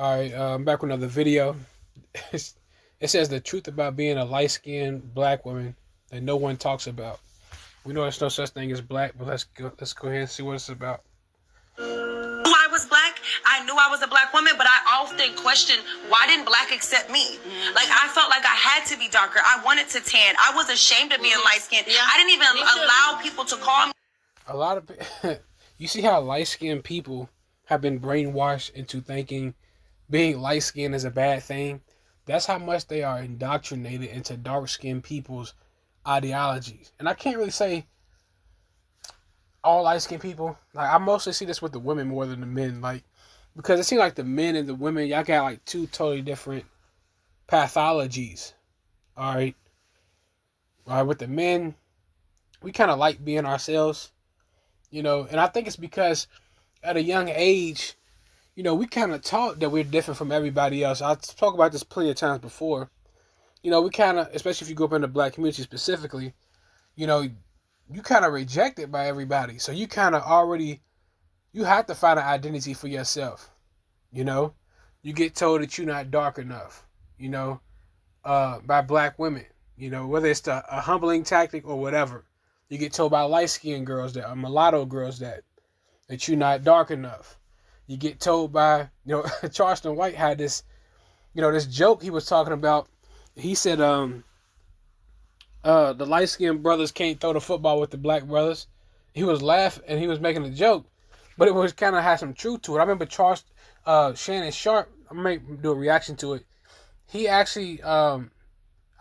All right, I'm back with another video. It says the truth about being a light-skinned black woman that no one talks about. We know there's no such thing as black, but let's go ahead and see what it's about. I was black. I knew I was a black woman, but I often questioned, why didn't black accept me? Like, I felt like I had to be darker. I wanted to tan. I was ashamed of being light skinned. Yeah. I didn't even allow people to call me. A lot of you see how light-skinned people have been brainwashed into thinking being light-skinned is a bad thing. That's how much they are indoctrinated into dark-skinned people's ideologies. And I can't really say all light-skinned people. Like, I mostly see this with the women more than the men. Like, because it seems like the men and the women, y'all got like two totally different pathologies. All right. All right. With the men, we kind of like being ourselves, and I think it's because at a young age, we kind of taught that we're different from everybody else. I talked about this plenty of times before. We kind of, especially if you grew up in the black community specifically, you kind of rejected by everybody. So you kind of already, you have to find an identity for yourself. You get told that you're not dark enough, by black women, whether it's a humbling tactic or whatever. You get told by light-skinned girls that, or mulatto girls that you're not dark enough. You get told by, Charleston White had this, this joke he was talking about. He said, the light-skinned brothers can't throw the football with the black brothers. He was laughing and he was making a joke, but it was kind of had some truth to it. I remember Shannon Sharp, I might do a reaction to it. He actually, I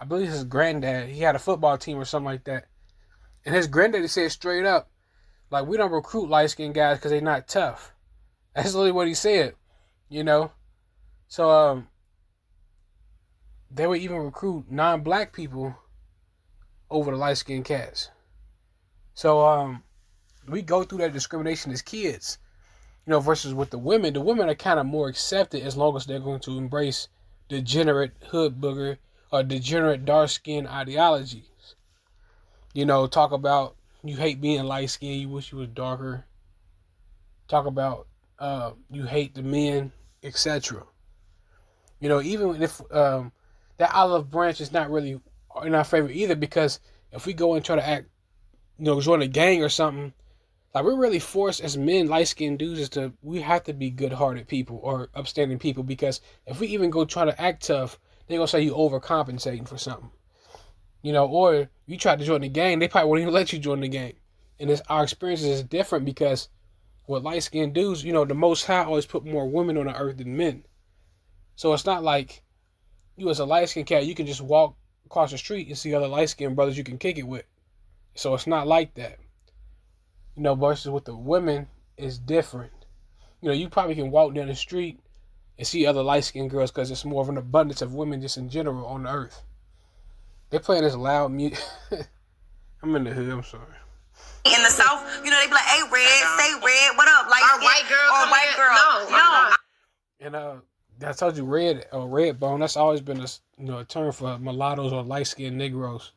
believe his granddad, he had a football team or something like that. And his granddaddy said straight up, like, we don't recruit light-skinned guys because they're not tough. That's literally what he said, So, they would even recruit non-black people over the light-skinned cats. So, we go through that discrimination as kids, versus with the women. The women are kind of more accepted as long as they're going to embrace degenerate hood booger or degenerate dark-skinned ideologies. Talk about you hate being light-skinned, you wish you was darker. Talk about you hate the men, etc. Even if that olive branch is not really in our favor either, because if we go and try to act, join a gang or something, like, we're really forced as men, light-skinned dudes, we have to be good-hearted people or upstanding people, because if we even go try to act tough, they're going to say you overcompensating for something. Or you try to join the gang, they probably won't even let you join the gang. And our experiences is different because with light-skinned dudes, the Most High always put more women on the earth than men. So it's not like you as a light-skinned cat, you can just walk across the street and see other light-skinned brothers you can kick it with. So it's not like that. Versus with the women, it's different. You probably can walk down the street and see other light-skinned girls because there's more of an abundance of women just in general on the earth. They're playing this loud music. I'm in the hood, I'm sorry. In the South, they be like, hey, red, say red, what up? Like, or white girl. Or white girl. No. And I told you red bone, that's always been a term for mulattoes or light-skinned Negroes.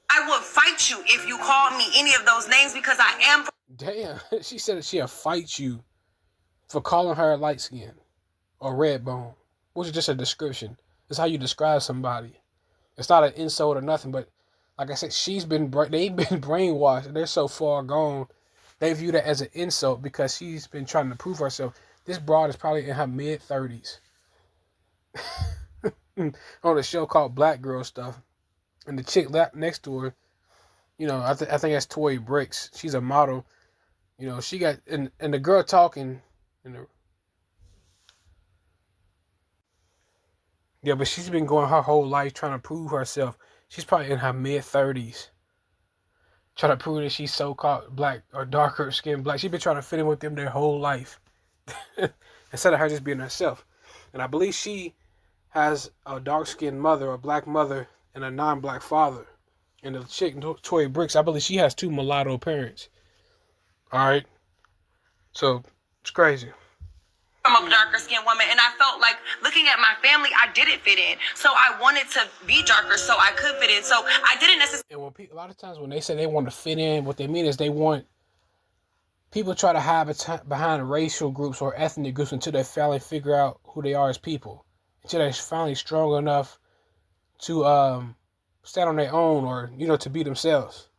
I would fight you if you called me any of those names because I am. Damn, she said that she'll fight you for calling her light-skinned or red bone, which is just a description. It's how you describe somebody. It's not an insult or nothing, but like I said, they've been brainwashed, and they're so far gone, they view that as an insult because she's been trying to prove herself. This broad is probably in her mid-30s on a show called Black Girl Stuff. And the chick next to her, I think that's Toy Bricks. She's a model. She got, and the girl talking, yeah, but she's been going her whole life trying to prove herself. She's probably in her mid-30s. Trying to prove that she's so-called black or darker skinned black. She's been trying to fit in with them their whole life. Instead of her just being herself. And I believe she has a dark-skinned mother, a black mother, and a non-black father. And the chick, Toy Bricks, I believe she has 2 mulatto parents. Alright? So, it's crazy. I'm a darker skinned woman, and I felt like looking at my family, I didn't fit in. So I wanted to be darker so I could fit in. So I didn't necessarily. And a lot of times when they say they want to fit in, what they mean is they want people try to hide behind racial groups or ethnic groups until they finally figure out who they are as people. Until they're finally strong enough to stand on their own, or to be themselves.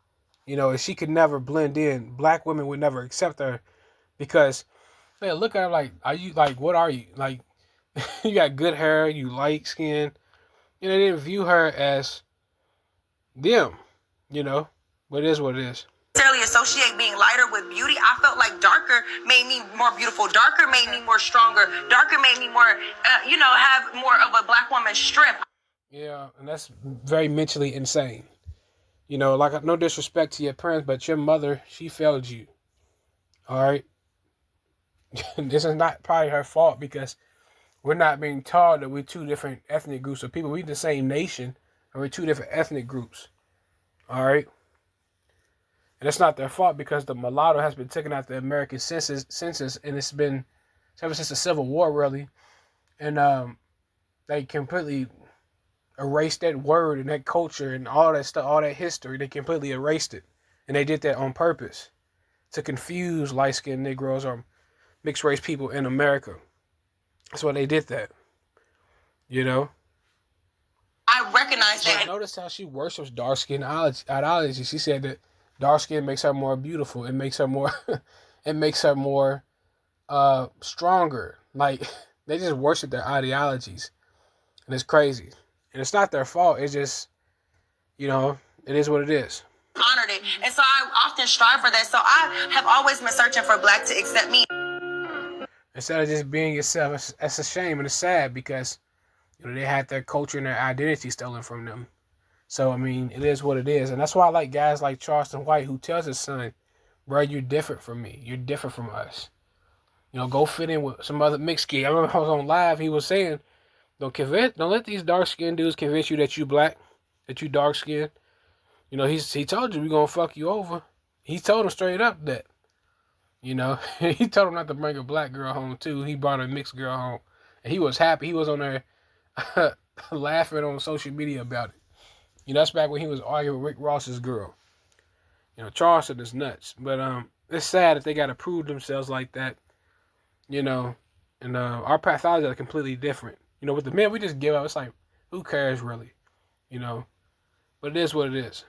And she could never blend in. Black women would never accept her because they look at her like, "Are you like? What are you like? You got good hair. You light skin." They didn't view her as them. But it is what it is. Necessarily associate being lighter with beauty. I felt like darker made me more beautiful. Darker made me more stronger. Darker made me more, have more of a black woman's strength. Yeah, and that's very mentally insane. Like, no disrespect to your parents, but your mother, she failed you. All right? This is not probably her fault because we're not being taught that we're two different ethnic groups of people. We're the same nation, and we're two different ethnic groups. All right? And it's not their fault because the mulatto has been taken out the American census, and it's been ever since the Civil War, really. And they completely erased that word and that culture and all that stuff, all that history. They completely erased it. And they did that on purpose to confuse light-skinned Negroes or mixed race people in America. That's why they did that. I recognize that. Notice how she worships dark skin ideology. She said that dark skin makes her more beautiful. It makes her more it makes her more stronger. Like, they just worship their ideologies. And it's crazy. And it's not their fault. It's just, it is what it is. Honored it. And so I often strive for that. So I have always been searching for black to accept me. Instead of just being yourself, it's a shame and it's sad because, they had their culture and their identity stolen from them. So, I mean, it is what it is. And that's why I like guys like Charleston White who tells his son, bro, you're different from me. You're different from us. Go fit in with some other mixed kid. I remember I was on live. He was saying, don't let these dark skinned dudes convince you that you black, that you dark skinned. He told you we're gonna fuck you over. He told him straight up that. He told him not to bring a black girl home too. He brought a mixed girl home, and he was happy. He was on there laughing on social media about it. That's back when he was arguing with Rick Ross's girl. Charleston is nuts, but it's sad that they gotta prove themselves like that. And our pathology are completely different. With the men, we just give up. It's like, who cares really? But it is what it is.